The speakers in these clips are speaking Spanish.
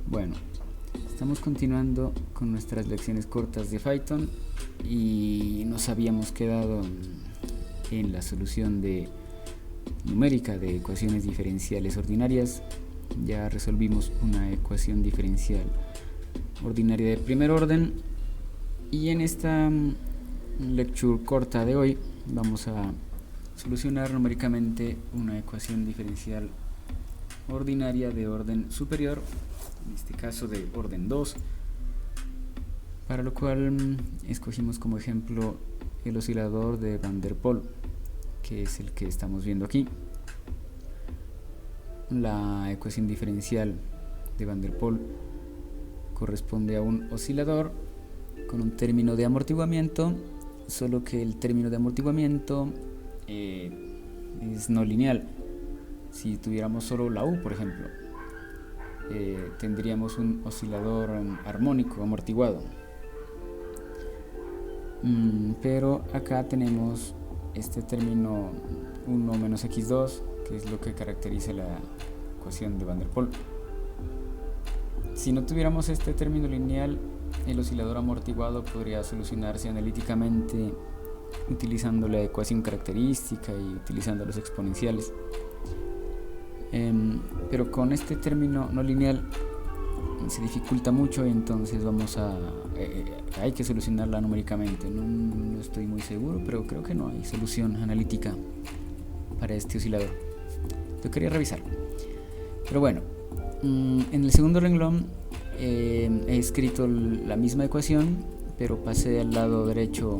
Bueno, estamos continuando con nuestras lecciones cortas de Python y nos habíamos quedado en la solución numérica de ecuaciones diferenciales ordinarias. Ya resolvimos una ecuación diferencial ordinaria de primer orden y en esta lecture corta de hoy vamos a solucionar numéricamente una ecuación diferencial ordinaria de orden superior, en este caso de orden 2, para lo cual escogimos como ejemplo el oscilador de Van der Pol, que es el que estamos viendo aquí. La ecuación diferencial de Van der Pol corresponde a un oscilador con un término de amortiguamiento, solo que el término de amortiguamiento es no lineal. Si tuviéramos solo la U, por ejemplo, tendríamos un oscilador armónico amortiguado. Pero acá tenemos este término 1 menos x2, que es lo que caracteriza la ecuación de Van der Pol. Si no tuviéramos este término lineal, el oscilador amortiguado podría solucionarse analíticamente utilizando la ecuación característica y utilizando los exponenciales. Pero con este término no lineal se dificulta mucho, y entonces hay que solucionarla numéricamente. No estoy muy seguro, pero creo que no hay solución analítica para este oscilador. Yo quería revisar. Pero bueno, en el segundo renglón he escrito la misma ecuación, pero pasé al lado derecho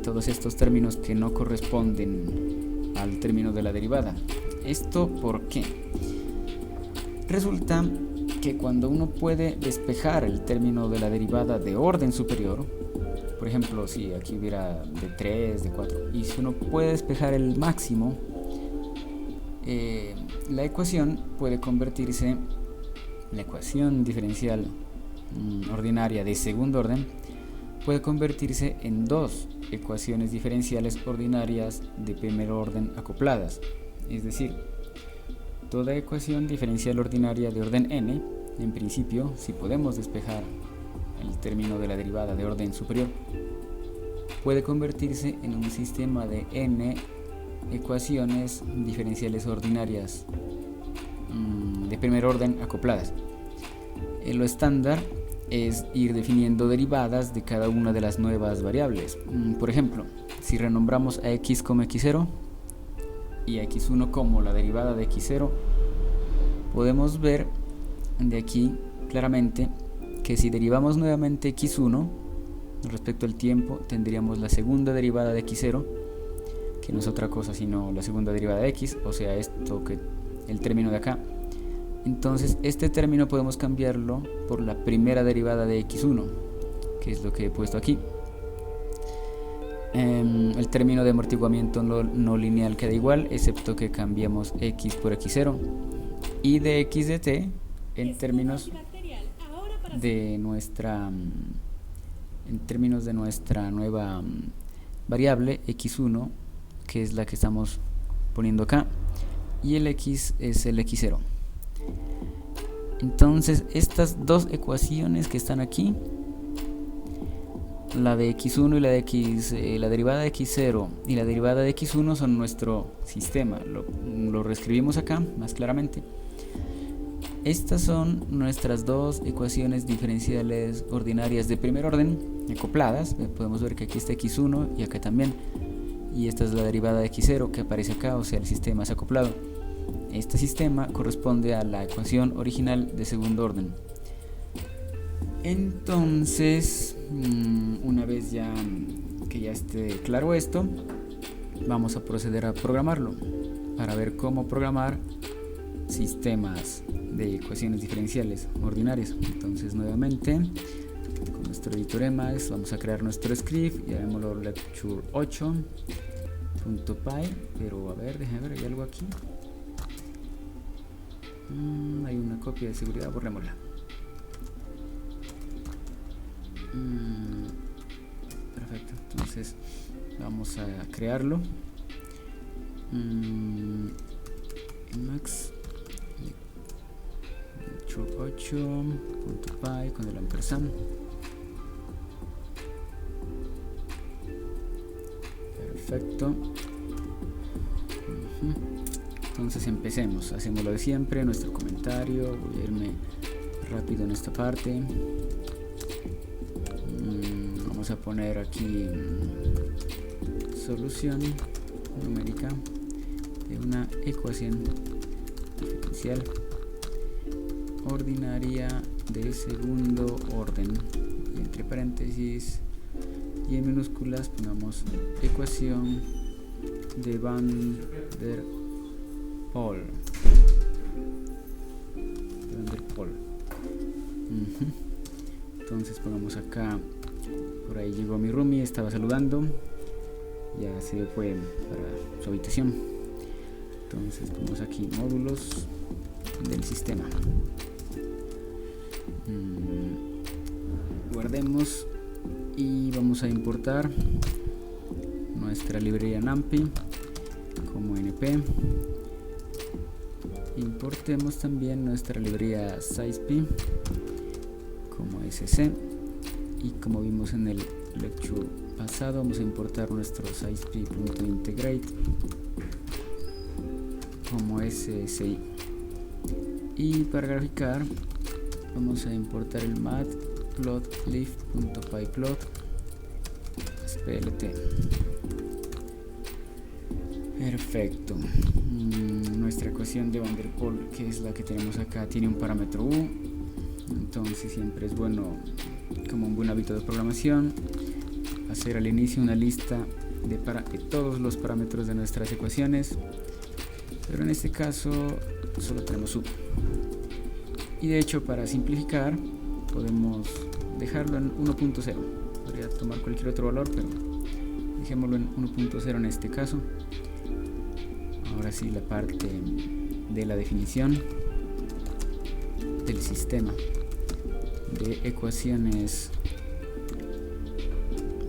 todos estos términos que no corresponden al término de la derivada. ¿Esto por qué? Resulta que cuando uno puede despejar el término de la derivada de orden superior, por ejemplo, si aquí hubiera de 3, de 4, y si uno puede despejar el máximo, la ecuación puede convertirse, la ecuación diferencial ordinaria de segundo orden, puede convertirse en dos ecuaciones diferenciales ordinarias de primer orden acopladas. Es decir, toda ecuación diferencial ordinaria de orden n, en principio, si podemos despejar el término de la derivada de orden superior, puede convertirse en un sistema de n ecuaciones diferenciales ordinarias de primer orden acopladas. Lo estándar es ir definiendo derivadas de cada una de las nuevas variables. Por ejemplo, si renombramos a x como x0 y a x1 como la derivada de x0, podemos ver de aquí claramente que si derivamos nuevamente x1 respecto al tiempo, tendríamos la segunda derivada de x0, que no es otra cosa sino la segunda derivada de x, o sea, esto que el término de acá. Entonces este término podemos cambiarlo por la primera derivada de x1, que es lo que he puesto aquí. El término de amortiguamiento no lineal queda igual, excepto que cambiamos x por x0, y de x de t en términos de nuestra nueva variable x1, que es la que estamos poniendo acá, y el x es el x0. Entonces estas dos ecuaciones que están aquí, la de x1 y la derivada de x0 y la derivada de x1, son nuestro sistema. Lo reescribimos acá más claramente. Estas son nuestras dos ecuaciones diferenciales ordinarias de primer orden acopladas. Podemos ver que aquí está x1 y acá también, y esta es la derivada de x0 que aparece acá, o sea, el sistema es acoplado. Este sistema corresponde a la ecuación original de segundo orden. Entonces, una vez que ya esté claro esto, vamos a proceder a programarlo para ver cómo programar sistemas de ecuaciones diferenciales ordinarias. Entonces, nuevamente, con nuestro editor Emacs vamos a crear nuestro script, llamémoslo lecture8.py, pero a ver, déjame ver, hay algo aquí. Hay una copia de seguridad, borrémosla. Perfecto, entonces vamos a crearlo. Emacs 8.py con el ampersand. Perfecto. Entonces empecemos, hacemos lo de siempre, nuestro comentario. Voy a irme rápido en esta parte. Vamos a poner aquí solución numérica de una ecuación diferencial ordinaria de segundo orden, y entre paréntesis y en minúsculas pongamos ecuación de Van der Pol. Entonces pongamos acá, por ahí llegó mi roomie, estaba saludando, ya se fue para su habitación. Entonces ponemos aquí módulos del sistema. Guardemos y vamos a importar nuestra librería NumPy como np. Importemos también nuestra librería SciPy como sc, y como vimos en el lecture pasado, vamos a importar nuestro scipy.integrate como sci, y para graficar vamos a importar el matplotlib.pyplot splt. Perfecto. Nuestra ecuación de Van der Pol, que es la que tenemos acá, tiene un parámetro u. Entonces siempre es bueno, como un buen hábito de programación, hacer al inicio una lista de todos los parámetros de nuestras ecuaciones, pero en este caso solo tenemos u. Y de hecho, para simplificar, podemos dejarlo en 1.0. Podría tomar cualquier otro valor, pero dejémoslo en 1.0 en este caso. Ahora sí, la parte de la definición del sistema de ecuaciones,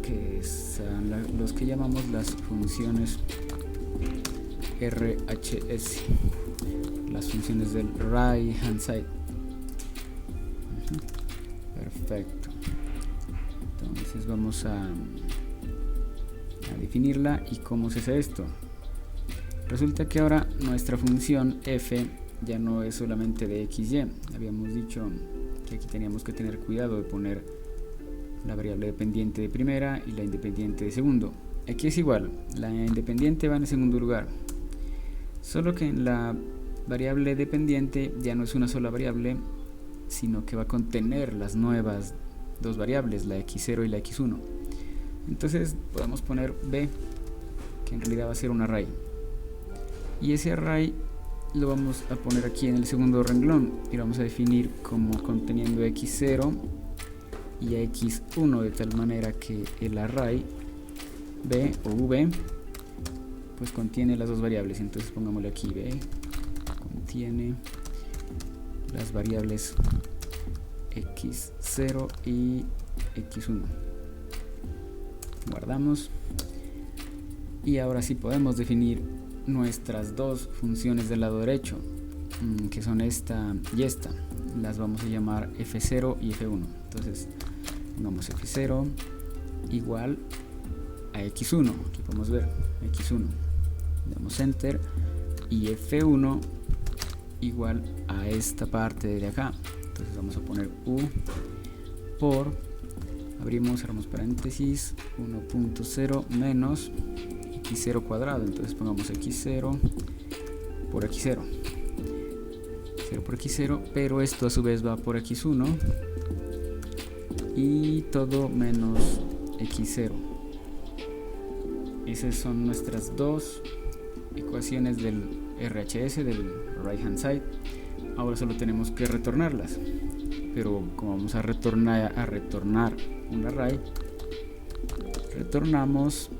que son los que llamamos las funciones RHS, las funciones del right hand side. Perfecto. Entonces vamos a definirla. ¿Y cómo se hace esto? Resulta que ahora nuestra función f ya no es solamente de xy. Habíamos dicho que aquí teníamos que tener cuidado de poner la variable dependiente de primera y la independiente de segundo. Aquí es igual, la independiente va en el segundo lugar, solo que en la variable dependiente ya no es una sola variable, sino que va a contener las nuevas dos variables, la x0 y la x1. Entonces podemos poner b, que en realidad va a ser un array, y ese array lo vamos a poner aquí en el segundo renglón y lo vamos a definir como conteniendo x0 y x1, de tal manera que el array b o v pues contiene las dos variables. Entonces pongámosle aquí b contiene las variables x0 y x1. Guardamos, y ahora sí podemos definir nuestras dos funciones del lado derecho, que son esta y esta. Las vamos a llamar f0 y f1. Entonces pongamos f0 igual a x1, aquí podemos ver x1, damos enter, y f1 igual a esta parte de acá. Entonces vamos a poner u por, abrimos, cerramos paréntesis, 1.0 menos x0 cuadrado. Entonces pongamos x0 por x0, 0 por x0, pero esto a su vez va por x1 y todo menos x0. Esas son nuestras dos ecuaciones del RHS, del right hand side. Ahora solo tenemos que retornarlas, pero como vamos a retornar un array, retornamos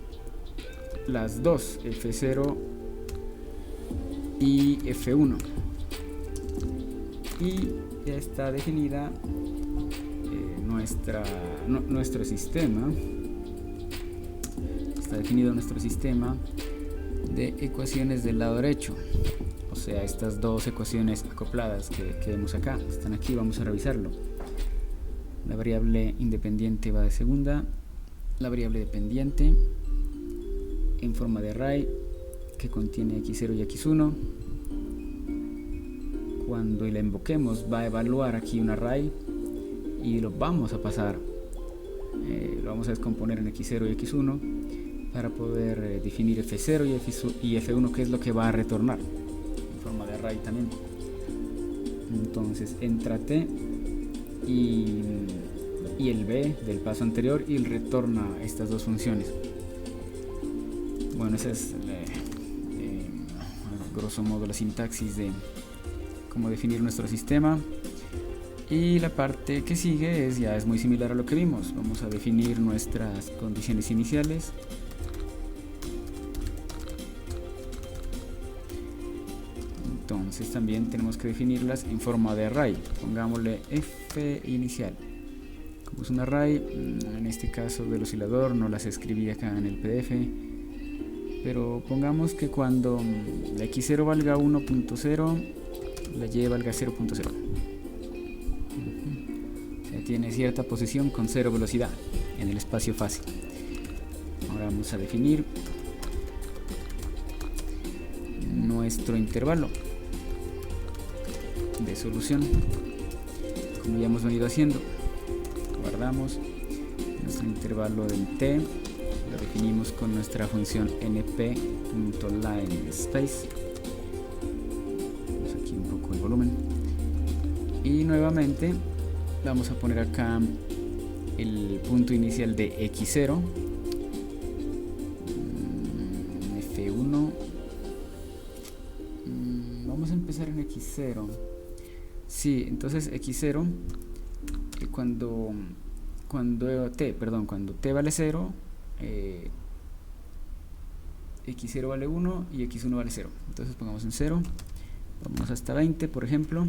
las dos, f0 y f1, y ya está definida nuestro sistema. Está definido nuestro sistema de ecuaciones del lado derecho, o sea, estas dos ecuaciones acopladas que vemos acá, están aquí, vamos a revisarlo. La variable independiente va de segunda, la variable dependiente en forma de array que contiene x0 y x1. Cuando la invoquemos va a evaluar aquí un array y lo vamos a pasar, lo vamos a descomponer en x0 y x1 para poder definir f0 y f1, que es lo que va a retornar en forma de array también. Entonces entra t y el b del paso anterior y retorna estas dos funciones. Bueno, esa es grosso modo la sintaxis de cómo definir nuestro sistema. Y la parte que sigue ya es muy similar a lo que vimos. Vamos a definir nuestras condiciones iniciales. Entonces también tenemos que definirlas en forma de array. Pongámosle f inicial. Como es un array, en este caso del oscilador no las escribí acá en el PDF, pero pongamos que cuando la x0 valga 1.0, la y valga 0.0. Tiene cierta posición con cero velocidad en el espacio fácil. Ahora vamos a definir nuestro intervalo de solución, como ya hemos venido haciendo. Guardamos nuestro intervalo del t, lo definimos con nuestra función np.lineSpace. Vamos aquí un poco el volumen y nuevamente vamos a poner acá el punto inicial de x0, f1. Vamos a empezar en x0. Sí, entonces x0 cuando t vale 0, x0 vale 1 y x1 vale 0. Entonces pongamos en 0, vamos hasta 20 por ejemplo,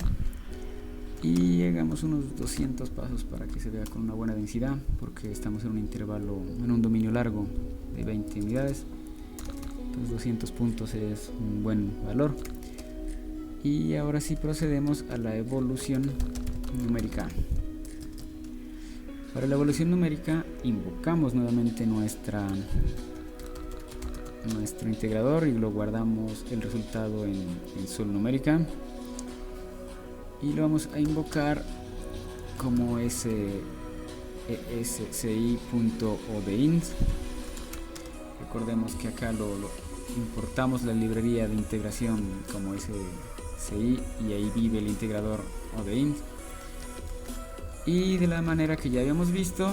y hagamos unos 200 pasos para que se vea con una buena densidad, porque estamos en un intervalo, en un dominio largo de 20 unidades. Entonces 200 puntos es un buen valor. Y ahora sí procedemos a la evolución numérica. Para la evolución numérica invocamos nuevamente nuestro integrador y lo guardamos el resultado en sol numérica, y lo vamos a invocar como sci.odeints. Recordemos que acá lo importamos la librería de integración como sci, y ahí vive el integrador odeints. Y de la manera que ya habíamos visto,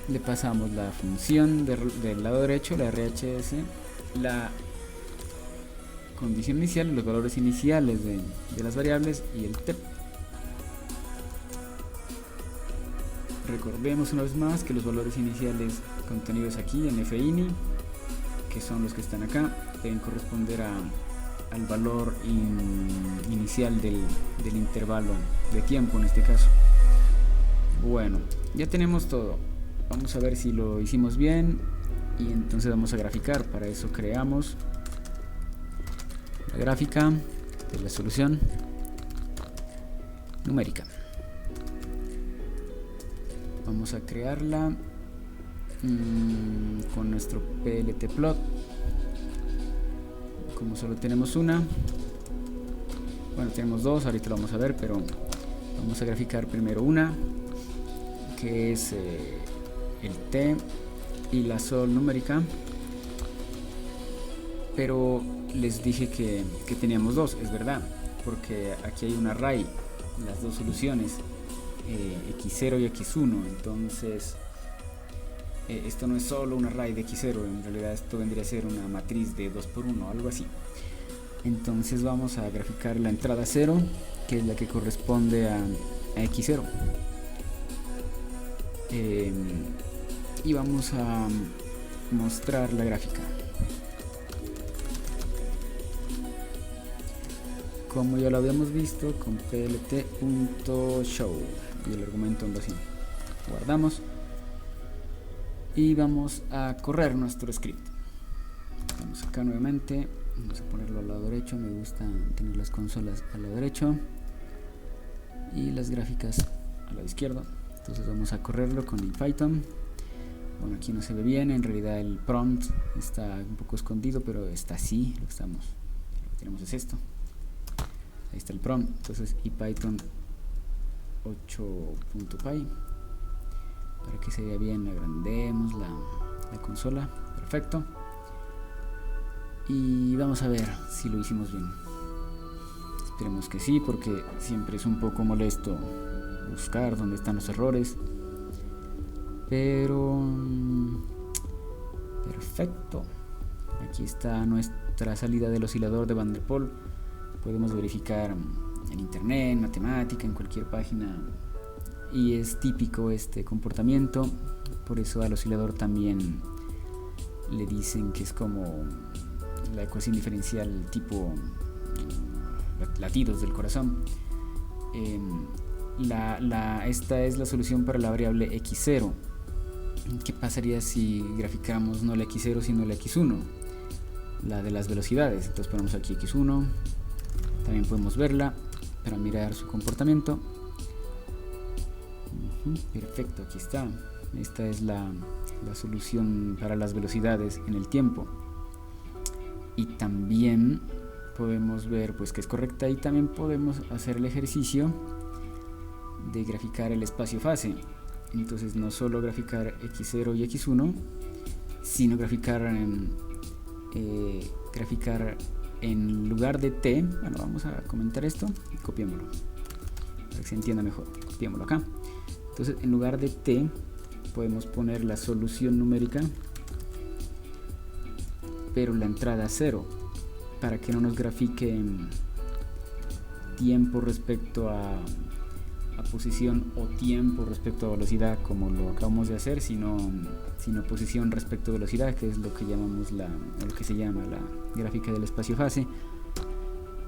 le pasamos la función del lado derecho, la RHS, la condición inicial, los valores iniciales de las variables y el TEP. Recordemos una vez más que los valores iniciales contenidos aquí en fini, que son los que están acá, deben corresponder al valor inicial del intervalo de tiempo en este caso. Bueno, ya tenemos todo. Vamos a ver si lo hicimos bien y entonces vamos a graficar. Para eso creamos la gráfica de la solución numérica. Vamos a crearla con nuestro pltplot. Como solo tenemos una, bueno, tenemos dos, ahorita lo vamos a ver, pero vamos a graficar primero una, que es el t y la sol numérica. Pero les dije que teníamos dos, es verdad, porque aquí hay un array, las dos soluciones, x0 y x1. Entonces esto no es solo un array de x0, en realidad esto vendría a ser una matriz de 2×1, algo así. Entonces vamos a graficar la entrada 0, que es la que corresponde a x0, y vamos a mostrar la gráfica como ya lo habíamos visto con plt.show y el argumento en vacío. Guardamos y vamos a correr nuestro script. Vamos acá nuevamente Vamos a ponerlo al lado derecho, me gusta tener las consolas al lado derecho y las gráficas al lado izquierdo. Entonces vamos a correrlo con el Python. Bueno, aquí no se ve bien, en realidad el prompt está un poco escondido, pero está así, lo que tenemos es esto. Ahí está el prompt, entonces ipython 8.py, para que se vea bien, agrandemos la consola, perfecto. Y vamos a ver si lo hicimos bien. Esperemos que sí, porque siempre es un poco molesto buscar dónde están los errores. Pero perfecto, aquí está nuestra salida del oscilador de Van der Pol. Podemos verificar en internet, en matemática, en cualquier página, y es típico este comportamiento. Por eso al oscilador también le dicen que es como la ecuación diferencial tipo latidos del corazón. Esta es la solución para la variable x0. ¿Qué pasaría si graficáramos no la x0 sino la x1? La de las velocidades. Entonces ponemos aquí x1. También podemos verla para mirar su comportamiento. Perfecto, aquí está. Esta es la solución para las velocidades en el tiempo. Y también podemos ver pues que es correcta, y también podemos hacer el ejercicio de graficar el espacio-fase. Entonces no solo graficar x0 y x1, sino graficar en lugar de t. Bueno, vamos a comentar esto y copiémoslo para que se entienda mejor. Copiémoslo acá. Entonces en lugar de t podemos poner la solución numérica, pero la entrada 0, para que no nos grafique tiempo respecto a posición o tiempo respecto a velocidad, como lo acabamos de hacer, sino posición respecto a velocidad, que es lo que llamamos lo que se llama la gráfica del espacio-fase.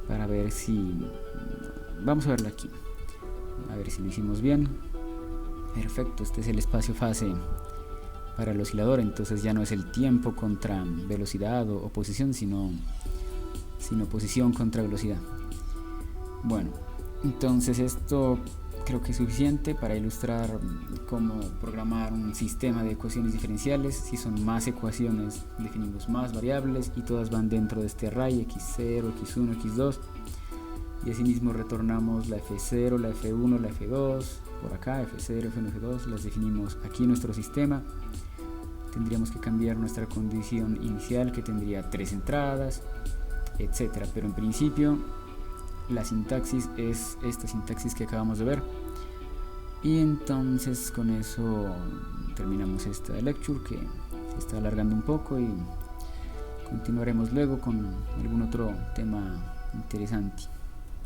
Para ver si vamos a verla aquí, a ver si lo hicimos bien. Perfecto, este es el espacio-fase para el oscilador. Entonces ya no es el tiempo contra velocidad o posición, sino posición contra velocidad. Bueno, entonces esto creo que es suficiente para ilustrar cómo programar un sistema de ecuaciones diferenciales. Si son más ecuaciones, definimos más variables y todas van dentro de este array x0, x1, x2, y asimismo retornamos la f0, la f1, la f2 por acá, f0, f1, f2, las definimos aquí en nuestro sistema. Tendríamos que cambiar nuestra condición inicial, que tendría 3 entradas, etcétera, pero en principio la sintaxis es esta sintaxis que acabamos de ver. Y entonces con eso terminamos esta lecture, que se está alargando un poco, y continuaremos luego con algún otro tema interesante.